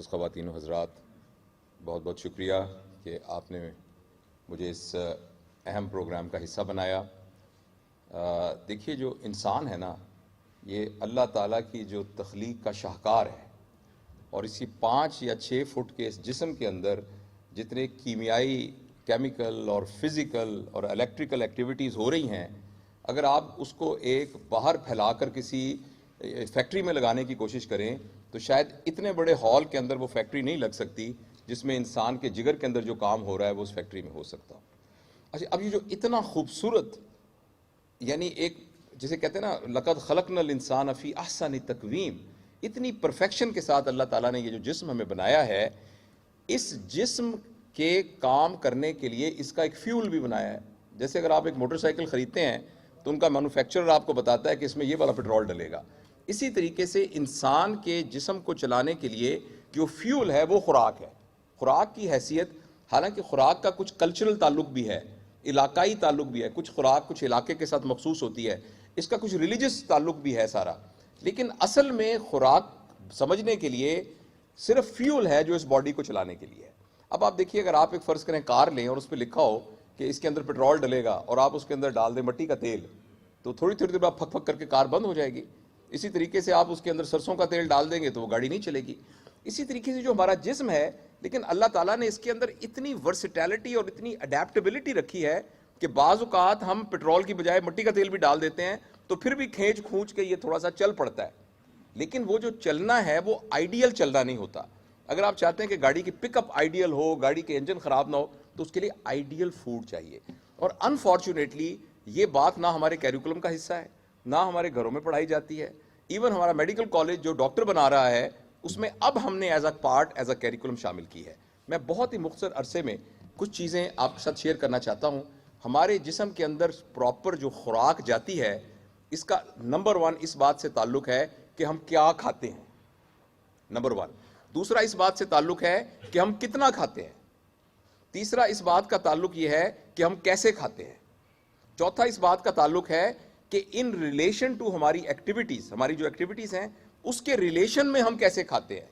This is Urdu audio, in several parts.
معزز خواتین و حضرات، بہت بہت شکریہ کہ آپ نے مجھے اس اہم پروگرام کا حصہ بنایا۔ دیکھیے، جو انسان ہے نا، یہ اللہ تعالیٰ کی جو تخلیق کا شاہکار ہے، اور اسی 5 یا 6 فٹ کے اس جسم کے اندر جتنے کیمیائی، کیمیکل اور فزیکل اور الیکٹریکل ایکٹیویٹیز ہو رہی ہیں، اگر آپ اس کو ایک باہر پھیلا کر کسی فیکٹری میں لگانے کی کوشش کریں تو شاید اتنے بڑے ہال کے اندر وہ فیکٹری نہیں لگ سکتی جس میں انسان کے جگر کے اندر جو کام ہو رہا ہے وہ اس فیکٹری میں ہو سکتا۔ اچھا، اب یہ جو اتنا خوبصورت، یعنی ایک جسے کہتے ہیں نا لقد خلقنا الانسان فی احسن تقویم، اتنی پرفیکشن کے ساتھ اللہ تعالیٰ نے یہ جو جسم ہمیں بنایا ہے، اس جسم کے کام کرنے کے لیے اس کا ایک فیول بھی بنایا ہے۔ جیسے اگر آپ ایک موٹر سائیکل خریدتے ہیں تو ان کا مینوفیکچرر آپ کو بتاتا ہے کہ اس میں یہ والا پیٹرول ڈلے گا۔ اسی طریقے سے انسان کے جسم کو چلانے کے لیے جو فیول ہے وہ خوراک ہے۔ خوراک کی حیثیت، حالانکہ خوراک کا کچھ کلچرل تعلق بھی ہے، علاقائی تعلق بھی ہے، کچھ خوراک کچھ علاقے کے ساتھ مخصوص ہوتی ہے، اس کا کچھ ریلیجس تعلق بھی ہے سارا، لیکن اصل میں خوراک سمجھنے کے لیے صرف فیول ہے جو اس باڈی کو چلانے کے لیے ہے۔ اب آپ دیکھیے، اگر آپ ایک فرض کریں کار لیں اور اس پہ لکھا ہو کہ اس کے اندر پیٹرول ڈلے گا اور آپ اس کے اندر ڈال دیں مٹی کا تیل، تو تھوڑی دیر بعد پھک پھک کر کے کار بند ہو جائے گی۔ اسی طریقے سے آپ اس کے اندر سرسوں کا تیل ڈال دیں گے تو وہ گاڑی نہیں چلے گی۔ اسی طریقے سے جو ہمارا جسم ہے، لیکن اللہ تعالیٰ نے اس کے اندر اتنی ورسٹیلٹی اور اتنی اڈیپٹیبلٹی رکھی ہے کہ بعض اوقات ہم پیٹرول کی بجائے مٹی کا تیل بھی ڈال دیتے ہیں تو پھر بھی کھینچ کھونچ کے یہ تھوڑا سا چل پڑتا ہے، لیکن وہ جو چلنا ہے وہ آئیڈیل چلنا نہیں ہوتا۔ اگر آپ چاہتے ہیں کہ گاڑی کی پک اپ آئیڈیل ہو، گاڑی کے انجن خراب نہ ہو، تو اس کے لیے آئیڈیل فوڈ چاہیے۔ اور انفارچونیٹلی یہ بات نہ ہمارے کیریکولم کا حصہ ہے، نہ ہمارے گھروں میں پڑھائی جاتی ہے۔ ایون ہمارا میڈیکل کالج جو ڈاکٹر بنا رہا ہے، اس میں اب ہم نے ایز اے کیریکولم شامل کی ہے۔ میں بہت ہی مختصر عرصے میں کچھ چیزیں آپ کے ساتھ شیئر کرنا چاہتا ہوں۔ ہمارے جسم کے اندر پراپر جو خوراک جاتی ہے، اس کا نمبر 1 اس بات سے تعلق ہے کہ ہم کیا کھاتے ہیں، نمبر 1۔ دوسرا اس بات سے تعلق ہے کہ ہم کتنا کھاتے ہیں۔ تیسرا اس بات کا تعلق یہ ہے کہ ہم کیسے کھاتے ہیں۔ چوتھا اس بات کا تعلق ہے کہ ان ریلیشن ٹو ہماری ایکٹیویٹیز، ہماری جو ایکٹیویٹیز ہیں اس کے ریلیشن میں ہم کیسے کھاتے ہیں۔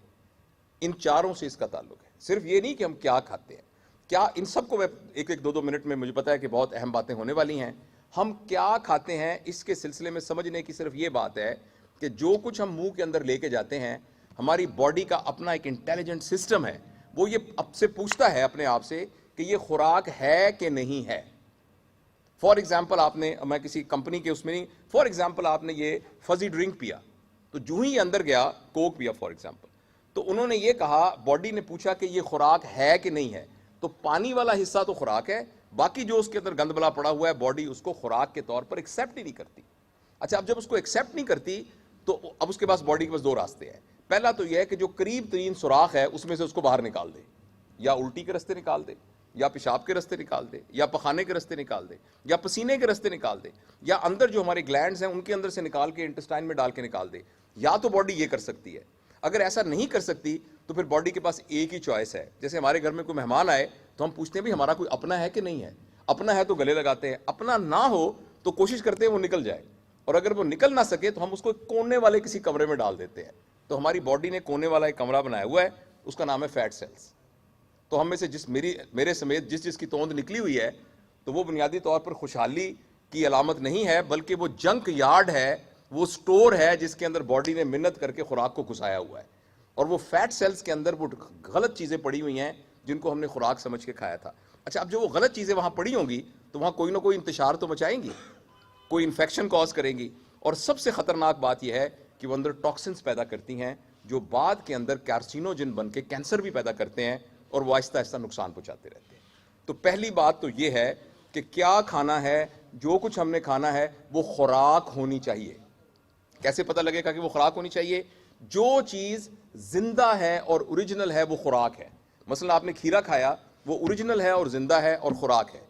ان چاروں سے اس کا تعلق ہے، صرف یہ نہیں کہ ہم کیا کھاتے ہیں۔ کیا ان سب کو میں ایک 2 منٹ میں، مجھے پتا ہے کہ بہت اہم باتیں ہونے والی ہیں، ہم کیا کھاتے ہیں اس کے سلسلے میں سمجھنے کی صرف یہ بات ہے کہ جو کچھ ہم منہ کے اندر لے کے جاتے ہیں، ہماری باڈی کا اپنا ایک انٹیلیجنٹ سسٹم ہے، وہ یہ اب سے پوچھتا ہے اپنے آپ سے کہ یہ خوراک ہے کہ نہیں ہے۔ فار ایگزامپل، آپ نے، میں کسی کمپنی کے اس میں نہیں، فار ایگزامپل آپ نے یہ فزی ڈرنک پیا، تو جو ہی اندر گیا، کوک پیا فار ایگزامپل، تو انہوں نے یہ کہا، باڈی نے پوچھا کہ یہ خوراک ہے کہ نہیں ہے، تو پانی والا حصہ تو خوراک ہے، باقی جو اس کے اندر گند بلا پڑا ہوا ہے باڈی اس کو خوراک کے طور پر ایکسیپٹ ہی نہیں کرتی۔ اچھا، اب جب اس کو ایکسیپٹ نہیں کرتی تو اب اس کے پاس، باڈی کے پاس 2 راستے ہیں۔ پہلا تو یہ ہے کہ جو قریب ترین سوراخ ہے اس میں سے اس کو باہر نکال دے، یا الٹی کے راستے نکال دے، یا پیشاب کے راستے نکال دے، یا پخانے کے راستے نکال دے، یا پسینے کے راستے نکال دے، یا اندر جو ہمارے گلینڈز ہیں ان کے اندر سے نکال کے انٹسٹائن میں ڈال کے نکال دے۔ یا تو باڈی یہ کر سکتی ہے۔ اگر ایسا نہیں کر سکتی تو پھر باڈی کے پاس ایک ہی چوائس ہے۔ جیسے ہمارے گھر میں کوئی مہمان آئے تو ہم پوچھتے ہیں بھی ہمارا کوئی اپنا ہے کہ نہیں ہے۔ اپنا ہے تو گلے لگاتے ہیں، اپنا نہ ہو تو کوشش کرتے ہیں وہ نکل جائے، اور اگر وہ نکل نہ سکے تو ہم اس کو کونے والے کسی کمرے میں ڈال دیتے ہیں۔ تو ہماری باڈی نے کونے والا ایک کمرہ بنایا ہوا ہے، اس کا نام ہے فیٹ سیلز۔ تو ہم میں سے میرے سمیت جس کی توند نکلی ہوئی ہے، تو وہ بنیادی طور پر خوشحالی کی علامت نہیں ہے، بلکہ وہ جنک یارڈ ہے، وہ سٹور ہے جس کے اندر باڈی نے محنت کر کے خوراک کو گھسایا ہوا ہے، اور وہ فیٹ سیلز کے اندر وہ غلط چیزیں پڑی ہوئی ہیں جن کو ہم نے خوراک سمجھ کے کھایا تھا۔ اچھا، اب جو وہ غلط چیزیں وہاں پڑی ہوں گی تو وہاں کوئی نہ کوئی انتشار تو مچائیں گی، کوئی انفیکشن کاز کریں گی، اور سب سے خطرناک بات یہ ہے کہ وہ اندر ٹاکسنز پیدا کرتی ہیں جو بعد کے اندر کارسینوجن بن کے کینسر بھی پیدا کرتے ہیں، اور وہ آہستہ آہستہ نقصان پہنچاتے رہتے ہیں۔ تو پہلی بات تو یہ ہے کہ کیا کھانا ہے، جو کچھ ہم نے کھانا ہے وہ خوراک ہونی چاہیے۔ کیسے پتہ لگے گا کہ وہ خوراک ہونی چاہیے؟ جو چیز زندہ ہے اور اوریجنل ہے وہ خوراک ہے۔ مثلا آپ نے کھیرا کھایا، وہ اوریجنل ہے اور زندہ ہے اور خوراک ہے۔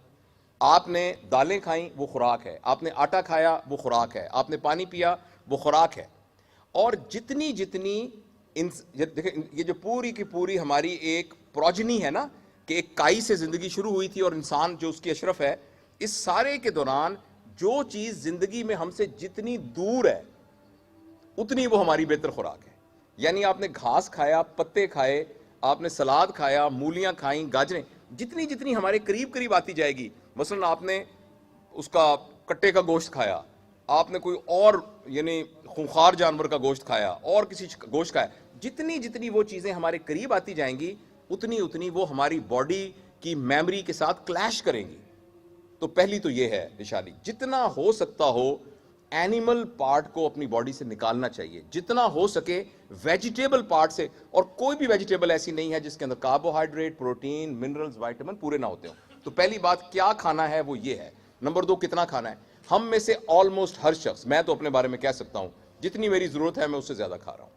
آپ نے دالیں کھائیں، وہ خوراک ہے۔ آپ نے آٹا کھایا، وہ خوراک ہے۔ آپ نے پانی پیا، وہ خوراک ہے۔ اور جتنی دیکھیں، یہ جو پوری کی پوری ہماری ایک پروجنی ہے نا، کہ ایک کائی سے زندگی شروع ہوئی تھی اور انسان جو اس کی اشرف ہے، اس سارے کے دوران جو چیز زندگی میں ہم سے جتنی دور ہے اتنی وہ ہماری بہتر خوراک ہے۔ یعنی آپ نے گھاس کھایا, پتے کھائے, آپ نے سلاد کھایا, مولیاں کھائیں, گاجریں, جتنی جتنی ہمارے قریب قریب آتی جائے گی. مثلا آپ نے اس کا کٹے کا گوشت کھایا, آپ نے کوئی اور یعنی خونخوار جانور کا گوشت کھایا, اور کسی گوشت کھایا, جتنی جتنی وہ چیزیں ہمارے قریب آتی جائیں گی اتنی اتنی وہ ہماری باڈی کی میموری کے ساتھ کلیش کریں گی. تو پہلی تو یہ ہے نشانی, جتنا ہو سکتا ہو اینیمل پارٹ کو اپنی باڈی سے نکالنا چاہیے, جتنا ہو سکے ویجیٹیبل پارٹ سے. اور کوئی بھی ویجیٹیبل ایسی نہیں ہے جس کے اندر کاربوہائیڈریٹ, پروٹین, منرلز, وائٹامن پورے نہ ہوتے ہوں. تو پہلی بات کیا کھانا ہے وہ یہ ہے. نمبر 2 کتنا کھانا ہے. ہم میں سے آلموسٹ ہر شخص, میں تو اپنے بارے میں کہہ سکتا ہوں جتنی میری ضرورت ہے میں اس سے زیادہ کھا رہا ہوں.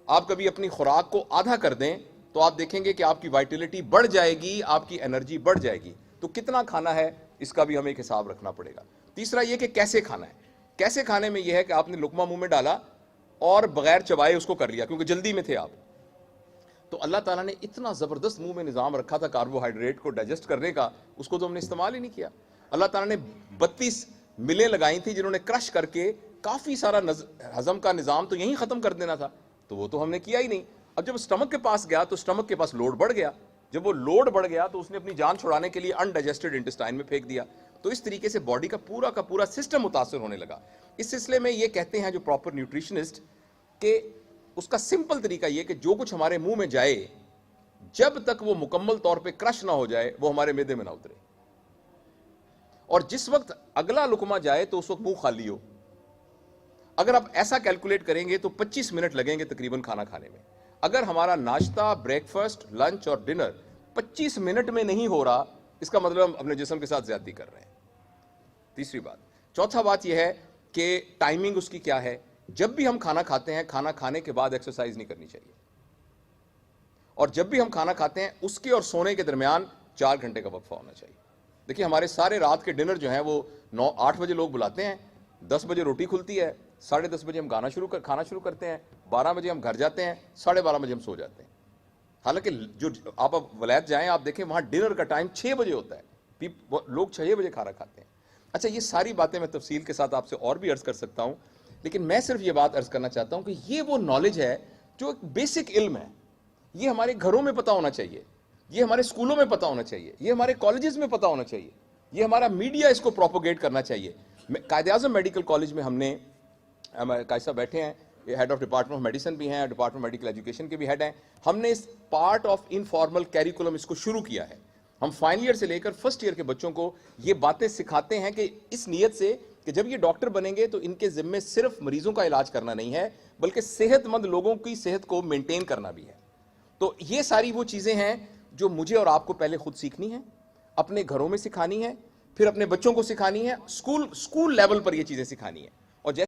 آپ کبھی اپنی خوراک کو آدھا کر دیں تو آپ دیکھیں گے کہ آپ کی وائٹلٹی بڑھ جائے گی, آپ کی انرجی بڑھ جائے گی. تو کتنا کھانا ہے اس کا بھی ہمیں ایک حساب رکھنا پڑے گا. تیسرا یہ کہ کیسے کھانا ہے. کیسے کھانے میں یہ ہے کہ آپ نے لقمہ منہ میں ڈالا اور بغیر چبائے اس کو کر لیا کیونکہ جلدی میں تھے آپ. تو اللہ تعالیٰ نے اتنا زبردست منہ میں نظام رکھا تھا کاربوہائیڈریٹ کو ڈائجسٹ کرنے کا, اس کو تو ہم نے استعمال ہی نہیں کیا. اللہ تعالیٰ نے 32 ملیں لگائی تھی جنہوں نے کرش کر کے کافی سارا ہضم کا نظام تو یہیں ختم کر دینا تھا, تو وہ تو ہم نے کیا ہی نہیں. اب جب اسٹمک کے پاس گیا تو اسٹمک کے پاس لوڈ بڑھ گیا. جب وہ لوڈ بڑھ گیا تو اس نے اپنی جان چھڑانے کے لیے انڈائجسٹڈ انٹسٹائن میں پھینک دیا. تو اس طریقے سے باڈی کا پورا سسٹم متاثر ہونے لگا. اس سلسلے میں یہ کہتے ہیں جو پراپر نیوٹریشنسٹ کہ اس کا سمپل طریقہ یہ کہ جو کچھ ہمارے منہ میں جائے جب تک وہ مکمل طور پہ کرش نہ ہو جائے وہ ہمارے معدے میں نہ اترے, اور جس وقت اگلا لقمہ جائے تو اس وقت منہ خالی ہو. اگر آپ ایسا کیلکولیٹ کریں گے تو 25 منٹ لگیں گے تقریباً کھانا کھانے میں. اگر ہمارا ناشتہ, بریک فاسٹ, لنچ اور ڈنر 25 منٹ میں نہیں ہو رہا, اس کا مطلب ہم اپنے جسم کے ساتھ زیادتی کر رہے ہیں. تیسری بات. چوتھا بات یہ ہے کہ ٹائمنگ اس کی کیا ہے. جب بھی ہم کھانا کھاتے ہیں, کھانا کھانے کے بعد ایکسرسائز نہیں کرنی چاہیے, اور جب بھی ہم کھانا کھاتے ہیں اس کے اور سونے کے درمیان 4 گھنٹے کا وقفہ ہونا چاہیے. دیکھیے ہمارے سارے رات کے ڈنر جو ہیں وہ 8 بجے لوگ بلاتے ہیں, 10 بجے روٹی کھلتی ہے, 10:30 بجے ہم کھانا شروع کرتے ہیں, 12 بجے ہم گھر جاتے ہیں, 12:30 بجے ہم سو جاتے ہیں. حالانکہ جو آپ ولایت جائیں آپ دیکھیں وہاں ڈنر کا ٹائم 6 بجے ہوتا ہے, لوگ 6 بجے کھانا کھاتے ہیں. اچھا یہ ساری باتیں میں تفصیل کے ساتھ آپ سے اور بھی عرض کر سکتا ہوں, لیکن میں صرف یہ بات عرض کرنا چاہتا ہوں کہ یہ وہ نالج ہے جو ایک بیسک علم ہے. یہ ہمارے گھروں میں پتہ ہونا چاہیے, یہ ہمارے اسکولوں میں پتہ ہونا چاہیے, یہ ہمارے کالجز میں پتہ ہونا چاہیے, یہ ہمارا میڈیا اس کو پروپوگیٹ کرنا چاہیے. قائد اعظم میڈیکل کالج میں ہم نے, قائد صاحب بیٹھے ہیں, یہ head of department of medicine بھی ہیں, ڈپارٹمنٹ میڈیکل ایجوکیشن کے بھی ہیڈ ہیں. ہم نے اس پارٹ آف انفارمل کیریکولم اس کو شروع کیا ہے. ہم فائنل ایئر سے لے کر فرسٹ ایئر کے بچوں کو یہ باتیں سکھاتے ہیں کہ اس نیت سے کہ جب یہ ڈاکٹر بنیں گے تو ان کے ذمے صرف مریضوں کا علاج کرنا نہیں ہے بلکہ صحت مند لوگوں کی صحت کو مینٹین کرنا بھی ہے. تو یہ ساری وہ چیزیں ہیں جو مجھے اور آپ کو پہلے خود سیکھنی ہیں, اپنے گھروں میں سکھانی ہے, پھر اپنے بچوں کو سکھانی ہے, اسکول لیول پر یہ چیزیں سکھانی ہیں.